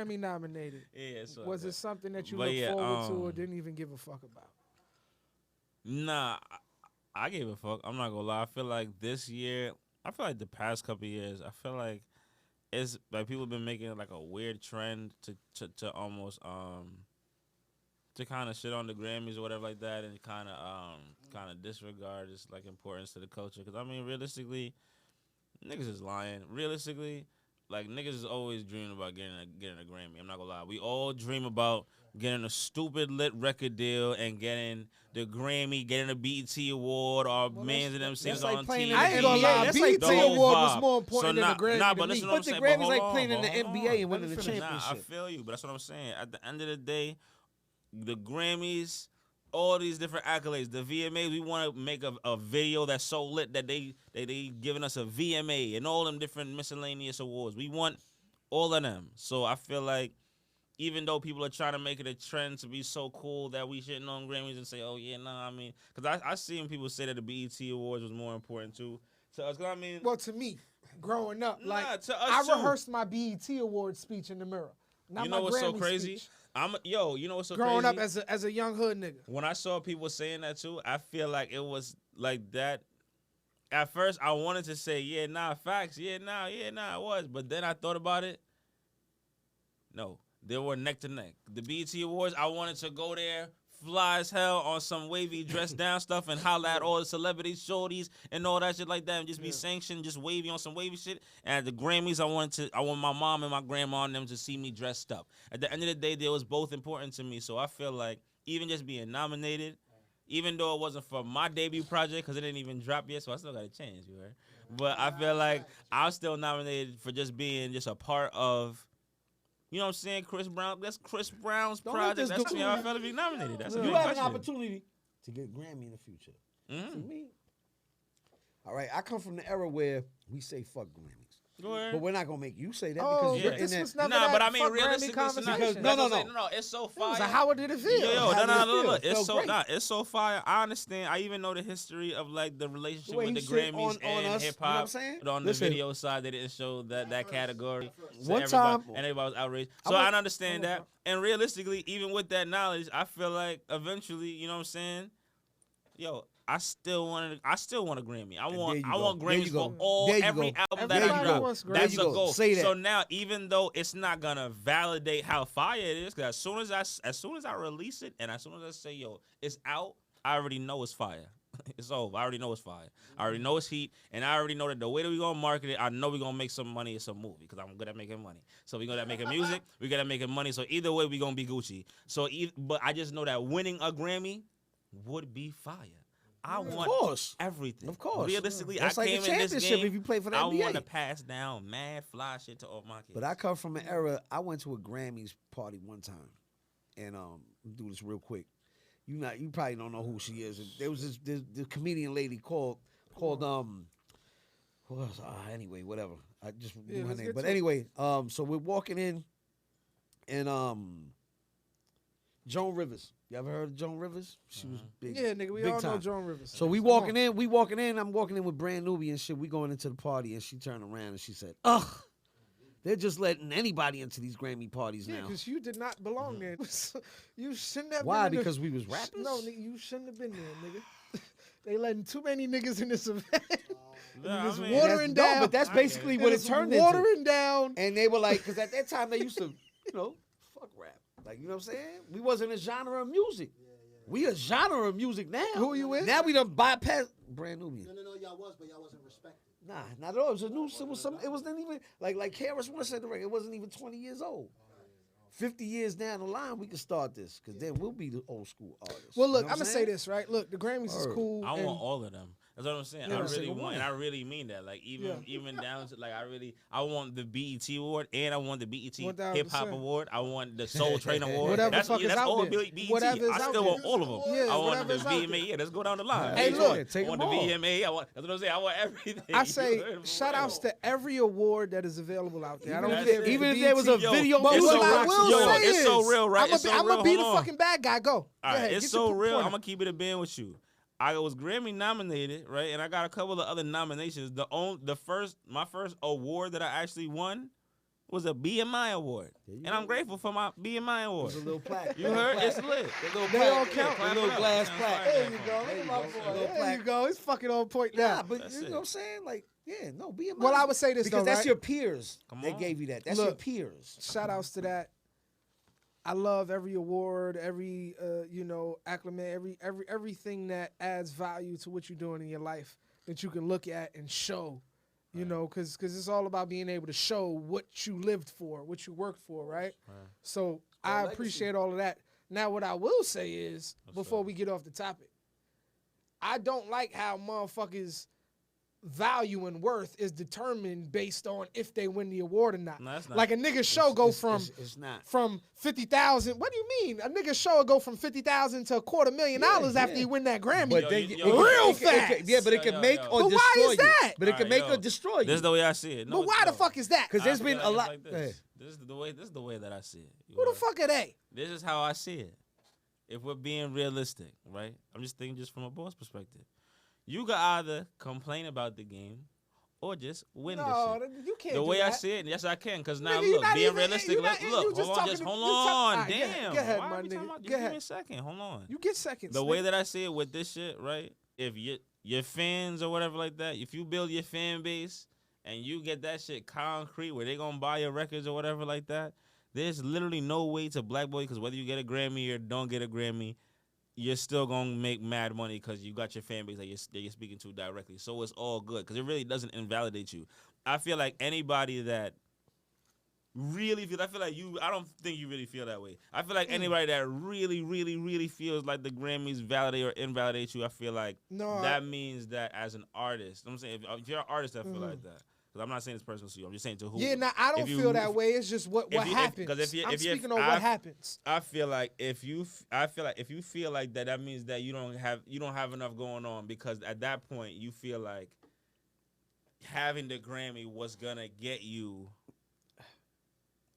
Grammy nominated. Yeah, so Was it something that you But looked yeah, forward to or didn't even give a fuck about? Nah, I gave a fuck. I'm not gonna lie. I feel like this year, I feel like the past couple of years, I feel like it's like people have been making it like a weird trend to almost to kind of shit on the Grammys or whatever like that, and kind of disregard its like importance to the culture. Because I mean, realistically, niggas is lying. Realistically, like niggas is always dreaming about getting a Grammy. I'm not gonna lie. We all dream about getting a stupid lit record deal and getting the Grammy, getting a BET award, or millions of them singers like on playing TV. in the I ain't gonna lie. That's BET like the award whole was vibe. more important So than the Grammy Nah, to but me. listen to what I'm But the saying. Grammys Hold like on, playing in the hold on. NBA and winning the Let me finish. Nah, I championship. feel you, but that's what I'm saying. At the end of the day, the Grammys, all these different accolades, the VMAs, we want to make a video that's so lit that they giving us a VMA and all them different miscellaneous awards. We want all of them. So I feel like even though people are trying to make it a trend to be so cool that we shitting on Grammys and say, oh yeah, nah, I mean, because I seen people say that the BET Awards was more important too. To us, 'cause I mean, Well, to me, growing up, nah, like to us I too. rehearsed my BET award speech in the mirror. Not You know my what's so Grammy crazy? speech. You know what's so Growing crazy? up as a young hood nigga. When I saw people saying that too, I feel like it was like that. At first, I wanted to say, yeah, nah, facts, yeah, nah, it was. But then I thought about it. No, they were neck to neck. The BET Awards, I wanted to go there, fly as hell on some wavy dress down stuff and holla at all the celebrities, shorties, and all that shit like that, and just be sanctioned, just wavy on some wavy shit. And at the Grammys, I want my mom and my grandma and them to see me dressed up. At the end of the day, they was both important to me. So I feel like even just being nominated, even though it wasn't for my debut project because it didn't even drop yet, so I still got to change, you heard? But I feel like I was still nominated for just being just a part of. You know what I'm saying? Chris Brown. That's Chris Brown's Don't let project. this That's do- how I felt to be nominated. That's a You big have an question. opportunity to get Grammy in the future. Mhm. To me, all right, I come from the era where we say fuck Grammys. Go ahead. But we're not gonna make you say that Oh, because you're but in this that. was never Nah, that but I mean fuck Grammy realistically, conversation. No. It's so It was fire. a how did it feel? Yo, How did it feel? look. It's Felt so great. it's so fire. I understand. I even know the history of like the relationship The way with the he shit Grammys on and us, hip you know what I'm hop. saying? But on Listen. the video side, they didn't show that category. So One everybody, time- and everybody was outraged. I So want- I understand that. And realistically, even with that knowledge, I feel like eventually, you know what I'm saying? Yo, I still want a Grammy. I There want you go. There Grammys you for go. There you every go. album There that you I go. drop. Wants Grammys. That's There a you go. goal. Say that. So now, even though it's not gonna validate how fire it is, because as soon as I release it and as soon as I say, yo, it's out, I already know it's fire. It's over. I already know it's fire. I already know it's heat, and I already know that the way that we gonna market it, I know we gonna make some money. It's a movie because I'm good at making money. So we good at making music. We good at making money. So either way, we gonna be Gucci. But I just know that winning a Grammy would be fire. I Of want course. everything. Of course. Realistically, That's I like a came in this championship game. if you play for the I NBA. want to pass down mad fly shit to all my kids. But I come from an era. I went to a Grammys party one time, and do this real quick. You probably don't know who she is. There was this comedian lady called anyway, whatever. I just knew her let's name. get But to it. anyway, so we're walking in, and Joan Rivers. You ever heard of Joan Rivers? She was big. Yeah, nigga, we big all know time. Joan Rivers. So we Come walking on. in. I'm walking in with Brand Nubian and shit. We going into the party, and she turned around and she said, "Ugh, they're just letting anybody into these Grammy parties Yeah, now." because you did not belong there. You shouldn't have Why? been in the- Because we was rappers? No, nigga, you shouldn't have been there, nigga. They letting too many niggas in this event. Yeah, It's I mean, watering No, down. but that's I get basically it. what it It's turned into. watering down. And they were like, because at that time they used to, fuck rap. Like, you know what I'm saying? We wasn't a genre of music. We a genre of music now. Who you with? Now we done bypass Brand Nubian. No, y'all was, but y'all wasn't respected. Nah, not at all. It was a new. It wasn't even like KRS-One said the record. It wasn't even 20 years old. 50 years down the line, we can start this because then we'll be the old school artists. Well, look, You know I'm what gonna say saying? this, right? Look, the Grammys is Word. cool. I and- want all of them. That's what I'm saying. Yeah, I every really single want, one. and I really mean that. Like even down to like I want the BET award, and I want the BET 1000%. Hip Hop award. I want the Soul Train award. Whatever that's fuck is that's out all there. BET. Whatever is I out still there. want all of them. Yeah, I want whatever the is out VMA. there. Yeah, let's go down the line. Hey, Let's look. go. Take I want them the all. VMA. That's what I'm saying. I want everything. I You say heard it shout from outs to every award that is available out there. I don't That's care it. if Even it's if there was a BET. video But It's what so I real. will Yo, say it's so is, real, right? It's so I'm real. gonna be the Hold on. fucking bad guy. Go. All right, ahead, it's get so your real. point I'm out. gonna keep it a band with you. I was Grammy nominated, right, and I got a couple of other nominations. My first award that I actually won was a BMI award, and I'm grateful for my BMI award. It's a little plaque. You heard? It's lit. They all count. A little glass plaque. There you go. Look at my boy. There you go. He's fucking on point now. Nah, but That's you know it. what I'm saying? Like, yeah, no, be a Well, I would say this because though, that's right? your peers Come that on. gave you that. That's your Look. peers. Shout outs to that. I love every award, every acclimate, everything that adds value to what you're doing in your life that you can look at and show, because it's all about being able to show what you lived for, what you worked for, right? So I legacy. appreciate all of that. Now, what I will say is, before we get off the topic, I don't like how motherfuckers value and worth is determined based on if they win the award or not. No, that's not. Like a nigga show go from It's not. from 50,000. What do you mean? A nigga show will go from 50,000 to $250,000 after he win that Grammy. But Yo, then yo, real it fast. yeah, but it Yo, can yo, make yo. or But destroy why is you. that? But it can Alright, make yo. or destroy you. This is the way I see it. No, but why the no. fuck is that? Because there's I been feel a like lot. it's like this. This is the way that I see it. You Who the heard? fuck are they? This is how I see it. If we're being realistic, right? I'm just thinking just from a boss perspective. You can either complain about the game or just win No, this shit. you can't The do way I that. see it, yes I can. Cause now Nigga, you look, not being even- realistic, you look, not- look, you just hold on, talking just to- hold you talk- on. Alright, Damn. go ahead, Why my are we talking nigga. about- Go Just give ahead. me a second. Hold on. You get seconds. The nigga. way that I see it with this shit, right? If your fans or whatever like that, if you build your fan base and you get that shit concrete where they gonna buy your records or whatever like that, there's literally no way to blackball you because whether you get a Grammy or don't get a Grammy, you're still gonna make mad money because you got your fan base that you're speaking to directly. So it's all good because it really doesn't invalidate you. I feel like anybody that really feels, I don't think you really feel that way. I feel like anybody that really, really, really feels like the Grammys validate or invalidate you, I feel like No, that means that as an artist, I'm saying if you're an artist that feel like that, because I'm not saying it's personal to you, I'm just saying to who. Yeah, nah, I don't if you- feel that way. It's just what happens. 'cause if you- I'm if you- speaking on I- what happens. I feel like if you feel like that, that means that you don't have enough going on because at that point you feel like having the Grammy was gonna get you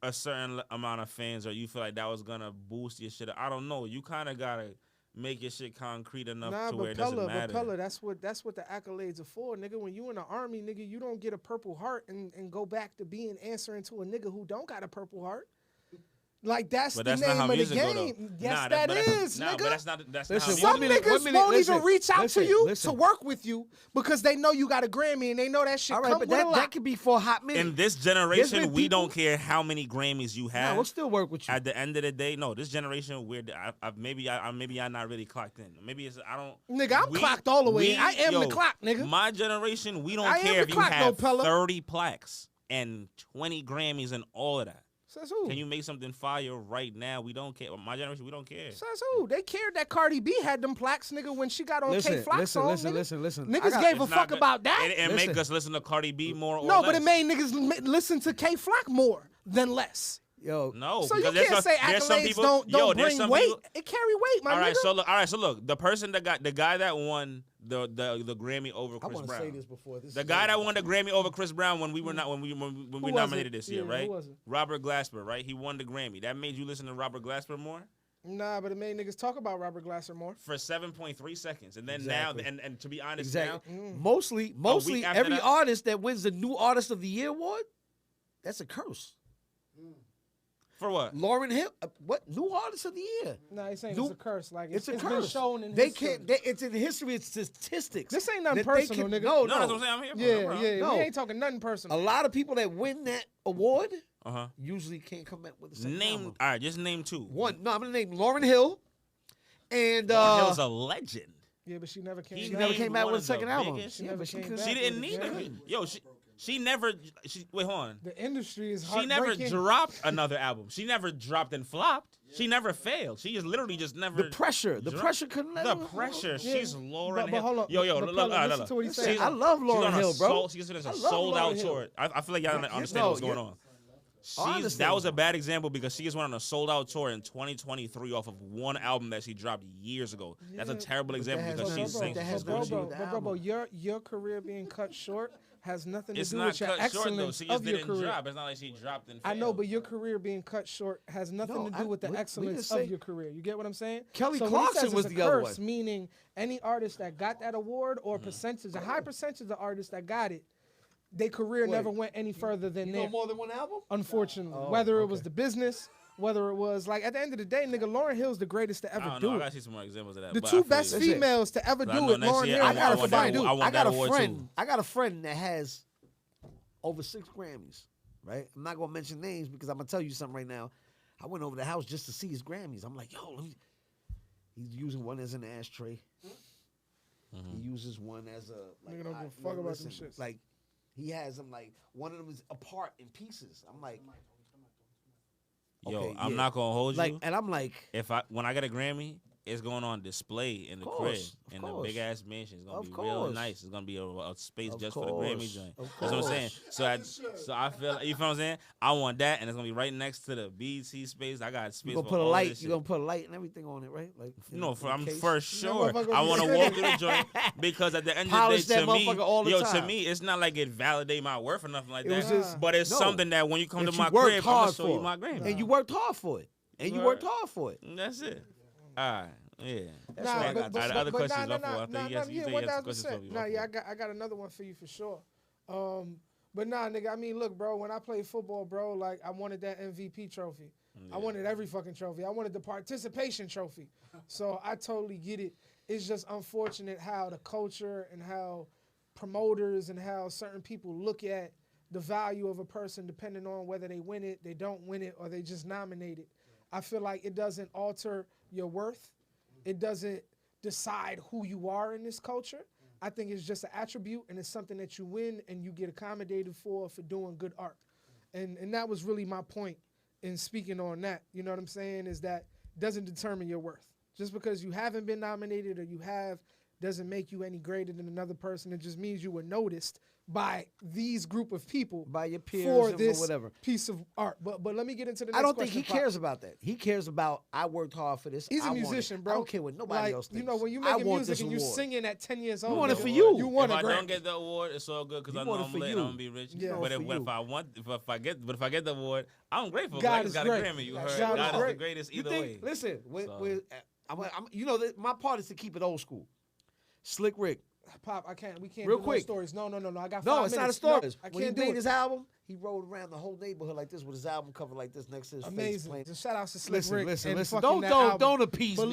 a certain amount of fans, or you feel like that was gonna boost your shit. I don't know. You kind of gotta make your shit concrete enough Nah, to where but it doesn't matter. Pella, that's what the accolades are for, nigga. When you in the army, nigga, you don't get a Purple Heart and go back to being answering to a nigga who don't got a Purple Heart. Like that's But the that's not name how of the music go, game. though. Yes, Nah, that but is, nah, nigga. but that's not how Listen, music Some minute, niggas one minute, won't listen, even reach out listen, to you listen. to work with you because they know you got a Grammy and they know that shit All right, come but with a lot. that could be for a hot minute. In this generation, been we people- don't care how many Grammys you have. Nah, we'll still work with you. At the end of the day, no. This generation, maybe I'm not really clocked in. Maybe it's I don't. Nigga, I'm clocked all the way in. I am the clock, nigga. My generation, we don't I am care the if you clock, though, have Pella. 30 plaques and 20 Grammys and all of that. Says who? Can you make something fire right now? We don't care. My generation, we don't care. Says who? They cared that Cardi B had them plaques, nigga, when she got on K Flock's song. nigga. listen. Niggas gave a It's fuck not about that. It Listen. make us listen to Cardi B more or No, less. but it made niggas listen to K Flock more than less. Yo, No, So you because can't say there's some accolades people, don't there's bring some weight. people- It carry weight, my all right, nigga. so look, the person that got the guy that won the Grammy over I Chris want to Brown. say this before this. The is guy that over. won the Grammy over Chris Brown when we were not when we was nominated it? this year, Yeah, right? who was it? Robert Glasper, right? He won the Grammy. That made you listen to Robert Glasper more Nah, but it made niggas talk about Robert Glasser more. for 7.3 seconds, and then Exactly. now, and to be honest, Exactly. now Mostly after every that? artist that wins the New Artist of the Year award, that's a curse. for what? Lauren Hill, what New Artist of the Year? Nah, he's saying New- it's a curse. Like It's a it's curse. been shown in they history. can't. it's in history. It's statistics. This ain't nothing that they personal, nigga. No, No, that's what I'm saying. I'm here for. Yeah, no yeah. No. We ain't talking nothing A personal. lot of people that win that award Uh-huh. usually can't come back with the same Name. album. All right, just name two. One. No, I'm gonna name Lauren Hill, and Lauryn Hill's a legend. Yeah, but she never came. He she back. never named came back one with a of the second album. biggest- She never came back. She didn't with need a it. Grammy. Yo, she never. Wait, hold on. The industry is She never heartbreaking. dropped another album. She never dropped and flopped. She never failed. She just literally just never. The pressure couldn't let The her. pressure. Yeah. She's Lauren But Hill. hold on. Yo, But look, Pella, look, listen to what he's look. saying. I love Lauren Hill, bro. She's considered I a love sold out Lauryn Hill. tour. I feel like y'all don't understand no, what's going yeah. on. I That understand. was a bad example because she just went on a sold out tour in 2023 off of one album that she dropped years ago. That's a Yeah, terrible that example has because nothing- she's bro, saying that she's has good. nothing to do Bro, with the bro, album. your career being cut short has nothing to It's do not with your cut short though. excellence She just of your didn't career. drop. It's not like she dropped and I failed. know, but your career being cut short has nothing No, to do with the we can excellence say- of your career. You get what I'm saying? Kelly so when he Clarkson says was it's a the other curse, one. meaning any artist that got that award or percentage, a high percentage of artists that got it, their career Wait, never went any further than You there. know more than one album? Unfortunately, Oh, whether it okay. was the business, whether it was like at the end of the day, nigga, Lauryn Hill's the greatest to I ever don't do know. I it. gotta see some more examples of that. The but I two feel best you. Listen. females to ever But I do know it, next Lauryn year Hill I and got Erykah one that- Badu. I want I got that a award friend. too. I got a friend that has over 6 Grammys. Right? I'm not gonna mention names because I'm gonna tell you something right now. I went over the house just to see his Grammys. I'm like, yo, let me. He's using one as an ashtray. He uses one as a. Like, Nigga don't I- give a fuck about them listen, shits. Like, he has them like one of them is apart in pieces. I'm like, Yo, okay, I'm yeah. not gonna hold like, you. and I'm like, When I get a Grammy, it's going on display in the Of crib course, of in the course. big ass mansion. It's gonna Of be real course. nice. It's gonna be a space Of just for the Grammy course. joint. Of That's what I'm saying. course. So I feel like, you feel what I'm saying. I want that, and it's gonna be right next to the BT space. I got space you gonna for put a all light. this You shit. gonna put a light and everything on it, right? Like, No, I'm case. for sure. motherfucker I be want to spinning. walk through the joint because at the end Polish of the day, that to me, motherfucker all the to time. me, it's not like it validate my worth or nothing like It that. was just- but it's no. something that when you come That to you my worked crib, I'm gonna hard show you for. my Grammy. And you worked hard for it. And you worked hard for it. That's it. All right. Yeah. That's Nah, what I but, got. but, Other but, questions, nah, my fault. I think yeah, you said you had some questions for me, my Nah, yeah, fault. I got another one for you for sure. But nah, nigga, I mean, look, bro, when I played football, bro, like I wanted that MVP trophy. I wanted every fucking trophy. I wanted the participation trophy. So I totally get it. It's just unfortunate how the culture and how promoters and how certain people look at the value of a person depending on whether they win it, they don't win it, or they just nominate it. I feel like it doesn't alter your worth. It doesn't decide who you are in this culture. I think it's just an attribute, and it's something that you win and you get accommodated for doing good art. And that was really my point in speaking on that. You know what I'm saying? Is that it doesn't determine your worth. Just because you haven't been nominated or you have doesn't make you any greater than another person. It just means you were noticed by these group of people By your peers for and this whatever. piece of art. But let me get into the next I don't think question, he Pop. cares about that. He cares about I worked hard for this. He's I a want it. musician, bro. I don't care what nobody like, else thinks. You know, when you I making want music this and you award. singing at 10 years old, want it nigga, for you. You want If a I Grammy. don't get the award, it's all good because You I know want it I'm for lit you. and I'm gonna be rich. Yeah. But For you. if I get the award, I'm grateful. God God is got great. a Grammy. You heard? God is God is the great. greatest You either think? way. Listen, So- you know, my part is to keep it old school. Slick Rick. Pop, I can't. We can't Real do quick. no stories. No. I got 5 No, minutes. it's not a story. No, I When he can't do made it. his album, he rode around the whole neighborhood like this with his album cover like this next to his face Amazing. playing. Just shout out to Slick Rick. Listen. and fucking Don't that album. don't appease But me.